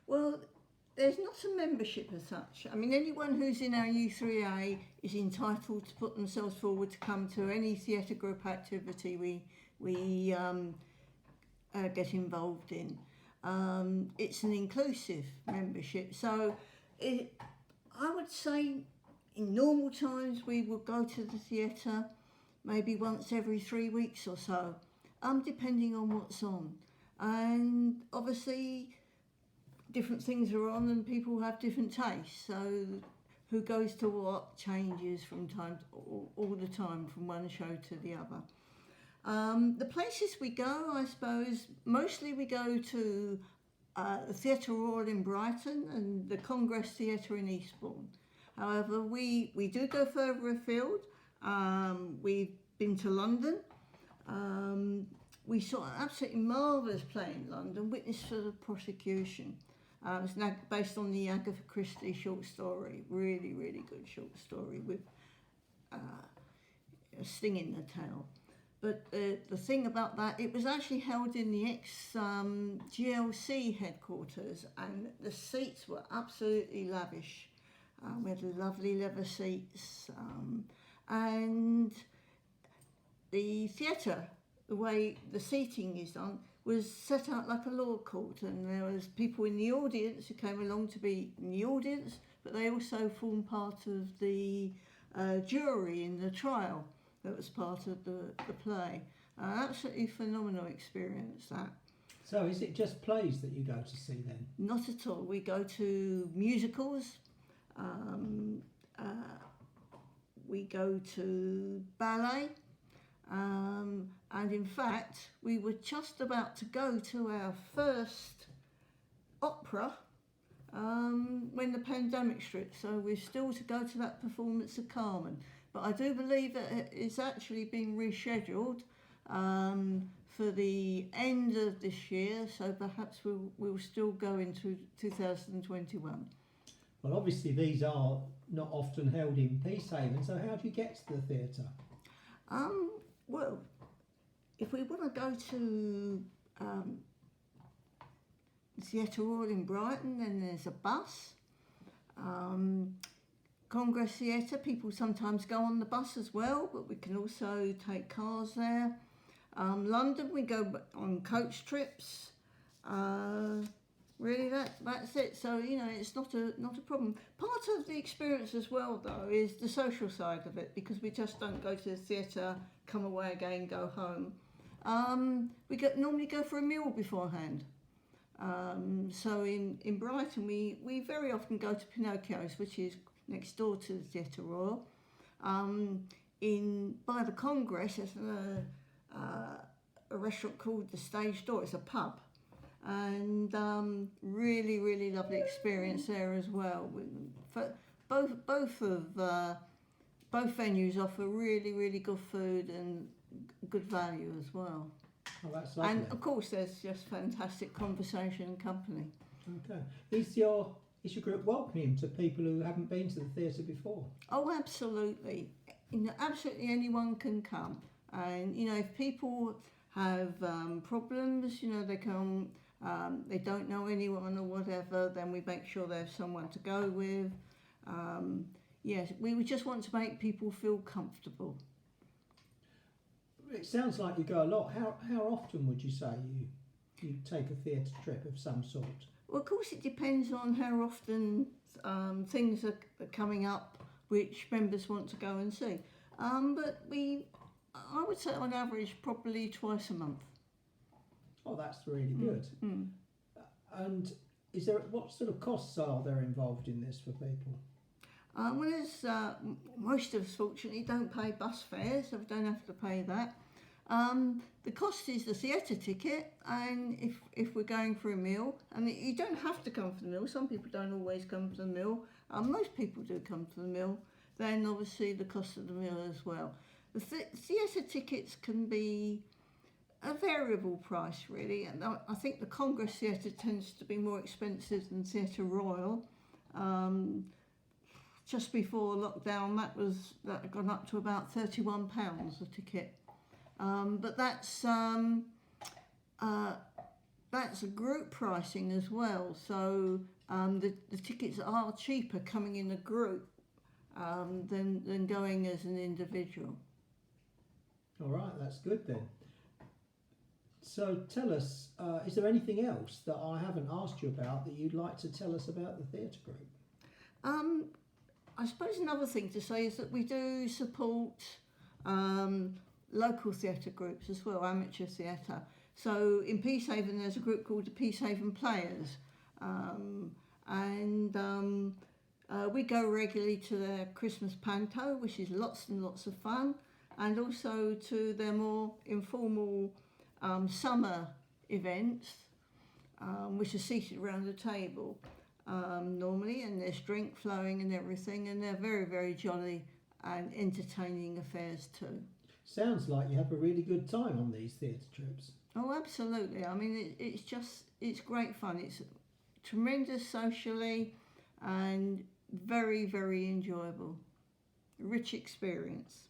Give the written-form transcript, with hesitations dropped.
Well, there's not a membership as such. I mean, anyone who's in our U3A is entitled to put themselves forward to come to any theatre group activity we get involved in. It's an inclusive membership, so I would say in normal times we would go to the theatre maybe once every 3 weeks or so, depending on what's on. And obviously different things are on and people have different tastes, so who goes to what changes from time to, all the time from one show to the other. The places we go, I suppose, mostly we go to the Theatre Royal in Brighton and the Congress Theatre in Eastbourne. However, we do go further afield. We've been to London. We saw an absolutely marvellous play in London, Witness for the Prosecution. It's based on the Agatha Christie short story. Really, really good short story with a sting in the tail. But the thing about that, it was actually held in the ex-GLC headquarters, and the seats were absolutely lavish. We had lovely leather seats, and the theatre, the way the seating is done, was set out like a law court, and there was people in the audience who came along to be in the audience, but they also formed part of the jury in the trial that was part of the play. Absolutely phenomenal experience, that. So is it just plays that you go to see then? Not at all. We go to musicals, we go to ballet, and in fact we were just about to go to our first opera when the pandemic struck, so we're still to go to that performance of Carmen. But I do believe that it's actually been rescheduled for the end of this year, so perhaps we'll still go into 2021. Well, obviously these are not often held in Peacehaven, so how do you get to the theatre? Well, if we want to go to Theatre Royal in Brighton, then there's a bus. Congress Theatre, people sometimes go on the bus as well, but we can also take cars there. London, we go on coach trips. Really, that's it. So, you know, it's not a problem. Part of the experience as well, though, is the social side of it, because we just don't go to the theatre, come away again, go home. We normally go for a meal beforehand. So in Brighton, we very often go to Pinocchio's, which is next door to the Theatre Royal. By the Congress, there's a restaurant called the Stage Door. It's a pub. And really, really lovely experience there as well. Both venues offer really, really good food and good value as well. Oh, that's lovely. And of course, there's just fantastic conversation and company. Okay. Is your group welcoming to people who haven't been to the theatre before? Oh, absolutely. You know, absolutely anyone can come. And you know, if people have problems, you know, they come. They don't know anyone or whatever, then we make sure they have someone to go with. Yes, we would just want to make people feel comfortable. It sounds like you go a lot. How often would you say you take a theatre trip of some sort? Well, of course, it depends on how often things are coming up which members want to go and see. But I would say on average, probably twice a month. Oh, that's really good. And what sort of costs are there involved in this for people? Well, most of us fortunately don't pay bus fares, so we don't have to pay that. The cost is the theatre ticket, and if we're going for a meal, and you don't have to come for the meal. Some people don't always come for the meal. Most people do come for the meal. Then obviously the cost of the meal as well. The theatre tickets can be a variable price, really, and I think the Congress Theatre tends to be more expensive than Theatre Royal. Just before lockdown, that had gone up to about £31 a ticket, but that's that's a group pricing as well. So the tickets are cheaper coming in a group than going as an individual. All right, that's good then. So tell us, is there anything else that I haven't asked you about that you'd like to tell us about the theatre group? I suppose another thing to say is that we do support local theatre groups as well, amateur theatre. So in Peacehaven there's a group called the Peacehaven Players, and we go regularly to their Christmas panto, which is lots and lots of fun, and also to their more informal summer events, which are seated around the table normally, and there's drink flowing and everything, and they're very, very jolly and entertaining affairs too. Sounds like you have a really good time on these theatre trips. Oh, absolutely. I mean, it's great fun. It's tremendous socially and very, very enjoyable. Rich experience.